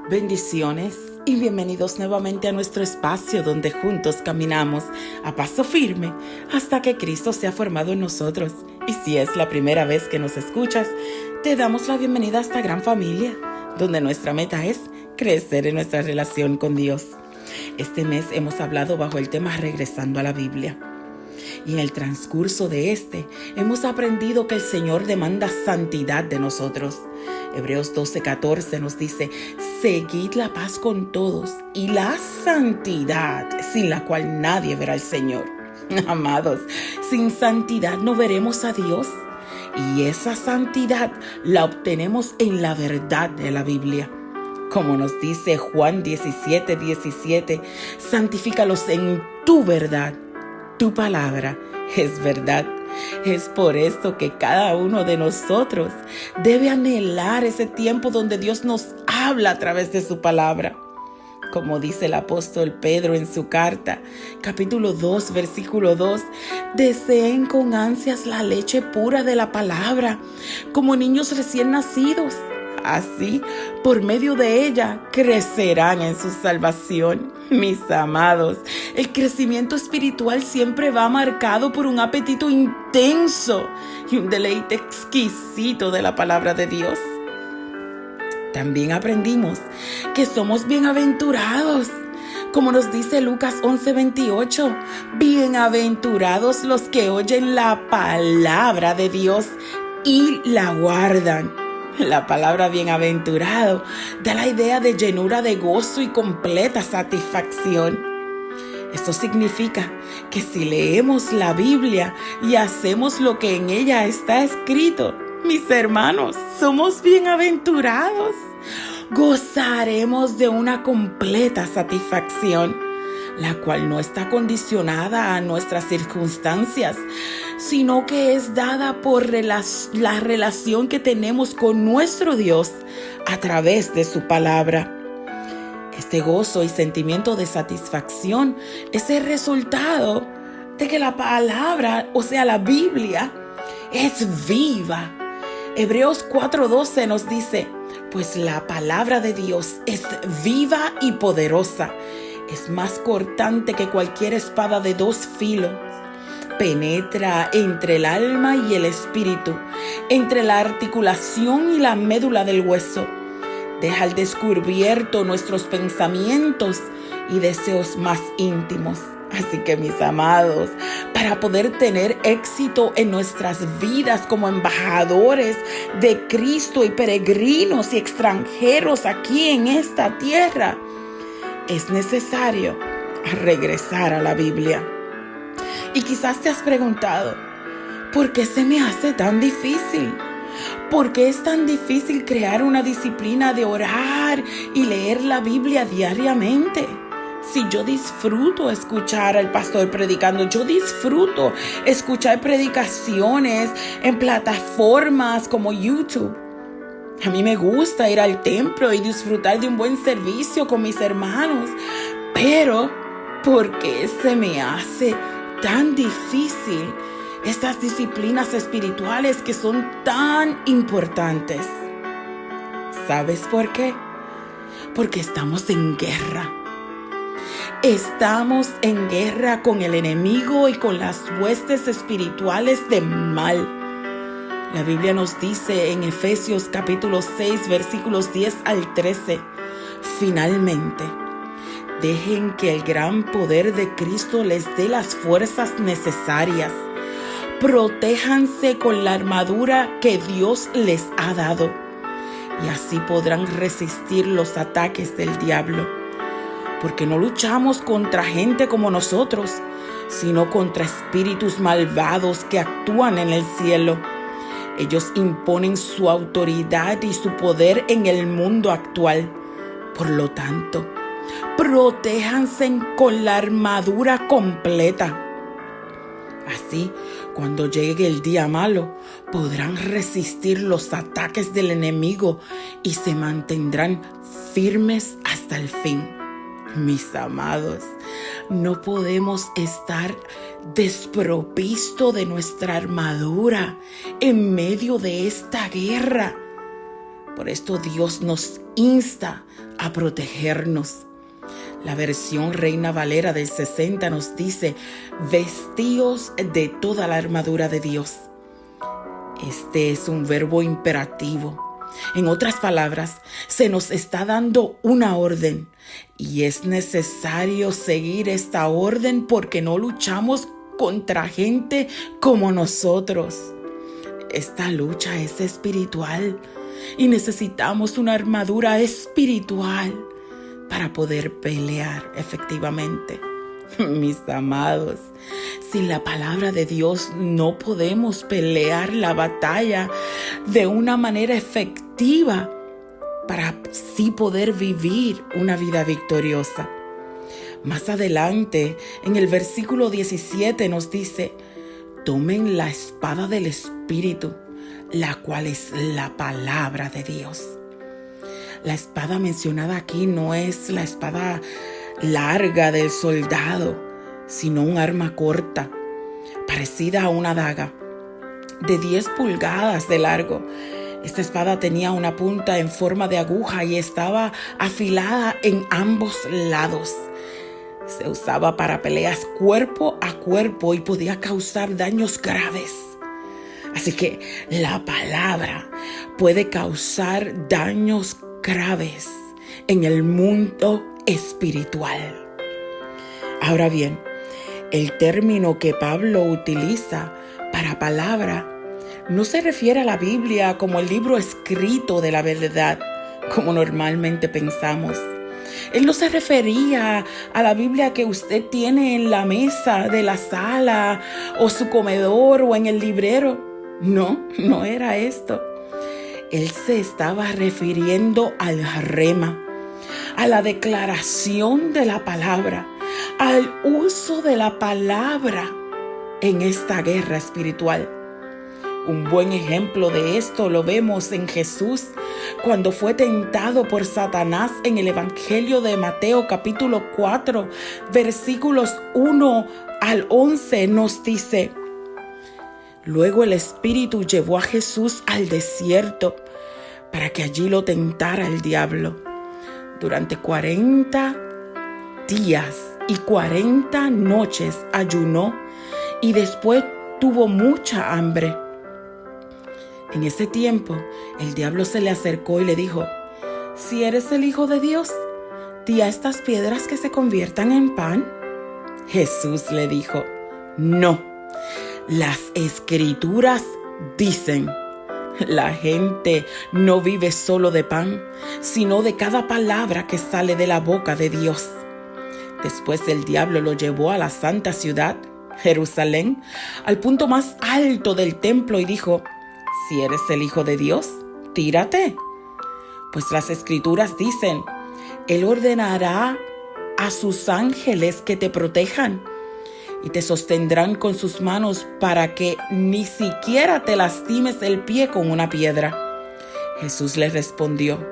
Bendiciones y bienvenidos nuevamente a nuestro espacio donde juntos caminamos a paso firme hasta que Cristo sea formado en nosotros. Y si es la primera vez que nos escuchas, te damos la bienvenida a esta gran familia, donde nuestra meta es crecer en nuestra relación con Dios. Este mes hemos hablado bajo el tema Regresando a la Biblia. Y en el transcurso de hemos aprendido que el Señor demanda santidad de nosotros. Hebreos 12:14 nos dice: seguid la paz con todos y la santidad, sin la cual nadie verá al Señor. Amados, sin santidad no veremos a Dios. Y esa santidad la obtenemos en la verdad de la Biblia. Como nos dice Juan 17:17, santifícalos en tu verdad. Tu palabra es verdad. Es por esto que cada uno de nosotros debe anhelar ese tiempo donde Dios nos habla a través de su palabra. Como dice el apóstol Pedro en su carta, capítulo 2, versículo 2, deseen con ansias la leche pura de la palabra, como niños recién nacidos. Así, por medio de ella, crecerán en su salvación. Mis amados, el crecimiento espiritual siempre va marcado por un apetito intenso y un deleite exquisito de la palabra de Dios. También aprendimos que somos bienaventurados. Como nos dice Lucas 11:28, bienaventurados los que oyen la palabra de Dios y la guardan. La palabra bienaventurado da la idea de llenura de gozo y completa satisfacción. Esto significa que si leemos la Biblia y hacemos lo que en ella está escrito, mis hermanos, somos bienaventurados. Gozaremos de una completa satisfacción, la cual no está condicionada a nuestras circunstancias, sino que es dada por la relación que tenemos con nuestro Dios a través de su palabra. Este gozo y sentimiento de satisfacción es el resultado de que la palabra, o sea, la Biblia, es viva. Hebreos 4:12 nos dice: pues la palabra de Dios es viva y poderosa. Es más cortante que cualquier espada de dos filos. Penetra entre el alma y el espíritu, entre la articulación y la médula del hueso. Deja al descubierto nuestros pensamientos y deseos más íntimos. Así que, mis amados, para poder tener éxito en nuestras vidas como embajadores de Cristo y peregrinos y extranjeros aquí en esta tierra, es necesario regresar a la Biblia. Y quizás te has preguntado: ¿por qué se me hace tan difícil? ¿Por qué es tan difícil crear una disciplina de orar y leer la Biblia diariamente? Si yo disfruto escuchar al pastor predicando, yo disfruto escuchar predicaciones en plataformas como YouTube. A mí me gusta ir al templo y disfrutar de un buen servicio con mis hermanos. Pero, ¿por qué se me hace tan difícil estas disciplinas espirituales que son tan importantes? ¿Sabes por qué? Porque estamos en guerra. Estamos en guerra con el enemigo y con las huestes espirituales de mal. La Biblia nos dice en Efesios capítulo 6, versículos 10 al 13, finalmente, dejen que el gran poder de Cristo les dé las fuerzas necesarias. Protéjanse con la armadura que Dios les ha dado, y así podrán resistir los ataques del diablo. Porque no luchamos contra gente como nosotros, sino contra espíritus malvados que actúan en el cielo. Ellos imponen su autoridad y su poder en el mundo actual. Por lo tanto, protéjanse con la armadura completa. Así, cuando llegue el día malo, podrán resistir los ataques del enemigo y se mantendrán firmes hasta el fin. Mis amados, no podemos estar desprovisto de nuestra armadura en medio de esta guerra. Por esto Dios nos insta a protegernos. La versión Reina Valera del 60 nos dice: vestíos de toda la armadura de Dios. Este es un verbo imperativo. En otras palabras, se nos está dando una orden y es necesario seguir esta orden porque no luchamos contra gente como nosotros. Esta lucha es espiritual y necesitamos una armadura espiritual para poder pelear efectivamente. Mis amados, sin la palabra de Dios no podemos pelear la batalla de una manera efectiva para así poder vivir una vida victoriosa. Más adelante, en el versículo 17 nos dice: tomen la espada del Espíritu, la cual es la palabra de Dios. La espada mencionada aquí no es la espada larga del soldado, sino un arma corta, parecida a una daga, de 10 pulgadas de largo. Esta espada tenía una punta en forma de aguja y estaba afilada en ambos lados. Se usaba para peleas cuerpo a cuerpo y podía causar daños graves. Así que la palabra puede causar daños graves en el mundo espiritual. Ahora bien, el término que Pablo utiliza para palabra no se refiere a la Biblia como el libro escrito de la verdad, como normalmente pensamos. Él no se refería a la Biblia que usted tiene en la mesa de la sala o su comedor o en el librero. No era esto. Él se estaba refiriendo al rema, a la declaración de la palabra, al uso de la palabra en esta guerra espiritual. Un buen ejemplo de esto lo vemos en Jesús cuando fue tentado por Satanás en el Evangelio de Mateo capítulo 4, versículos 1 al 11 nos dice: luego el Espíritu llevó a Jesús al desierto para que allí lo tentara el diablo. Durante 40 días y 40 noches ayunó y después tuvo mucha hambre. En ese tiempo, el diablo se le acercó y le dijo: si eres el Hijo de Dios, di a estas piedras que se conviertan en pan. Jesús le dijo: no, las Escrituras dicen, la gente no vive solo de pan, sino de cada palabra que sale de la boca de Dios. Después el diablo lo llevó a la santa ciudad, Jerusalén, al punto más alto del templo y dijo: si eres el Hijo de Dios, tírate. Pues las Escrituras dicen: Él ordenará a sus ángeles que te protejan y te sostendrán con sus manos para que ni siquiera te lastimes el pie con una piedra. Jesús le respondió: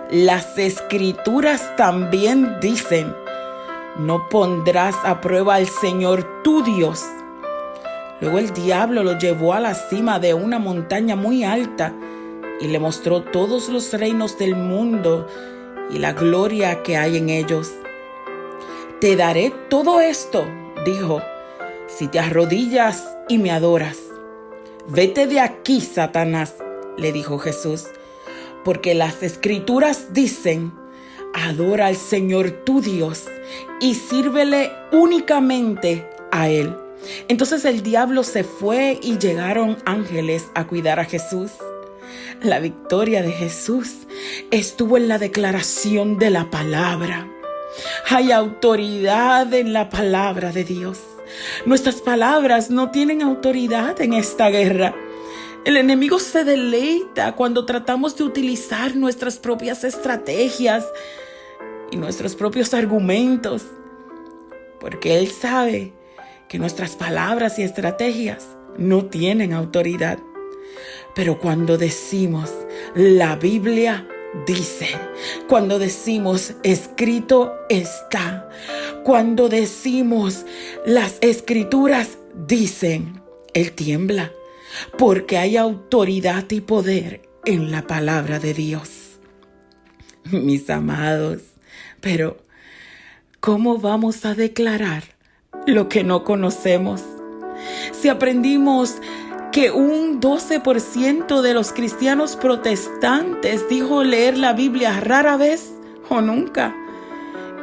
las Escrituras también dicen: no pondrás a prueba al Señor tu Dios. Luego el diablo lo llevó a la cima de una montaña muy alta y le mostró todos los reinos del mundo y la gloria que hay en ellos. Te daré todo esto, dijo, si te arrodillas y me adoras. Vete de aquí, Satanás, le dijo Jesús, porque las Escrituras dicen: adora al Señor tu Dios y sírvele únicamente a Él. Entonces el diablo se fue y llegaron ángeles a cuidar a Jesús. La victoria de Jesús estuvo en la declaración de la palabra. Hay autoridad en la palabra de Dios. Nuestras palabras no tienen autoridad en esta guerra. El enemigo se deleita cuando tratamos de utilizar nuestras propias estrategias y nuestros propios argumentos, porque él sabe que nuestras palabras y estrategias no tienen autoridad. Pero cuando decimos, la Biblia dice, cuando decimos, escrito está, cuando decimos, las Escrituras dicen, él tiembla, porque hay autoridad y poder en la palabra de Dios. Mis amados, pero ¿cómo vamos a declarar lo que no conocemos? Si aprendimos que un 12% de los cristianos protestantes dijo leer la Biblia rara vez o nunca,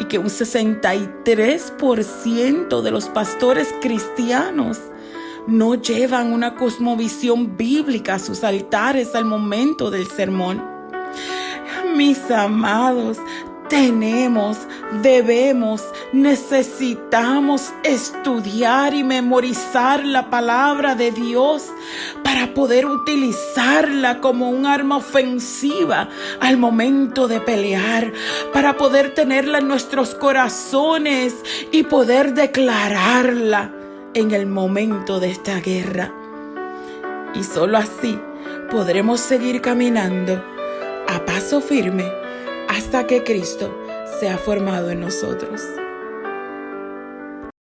y que un 63% de los pastores cristianos no llevan una cosmovisión bíblica a sus altares al momento del sermón. Mis amados, necesitamos estudiar y memorizar la palabra de Dios para poder utilizarla como un arma ofensiva al momento de pelear, para poder tenerla en nuestros corazones y poder declararla en el momento de esta guerra. Y solo así podremos seguir caminando a paso firme hasta que Cristo sea formado en nosotros.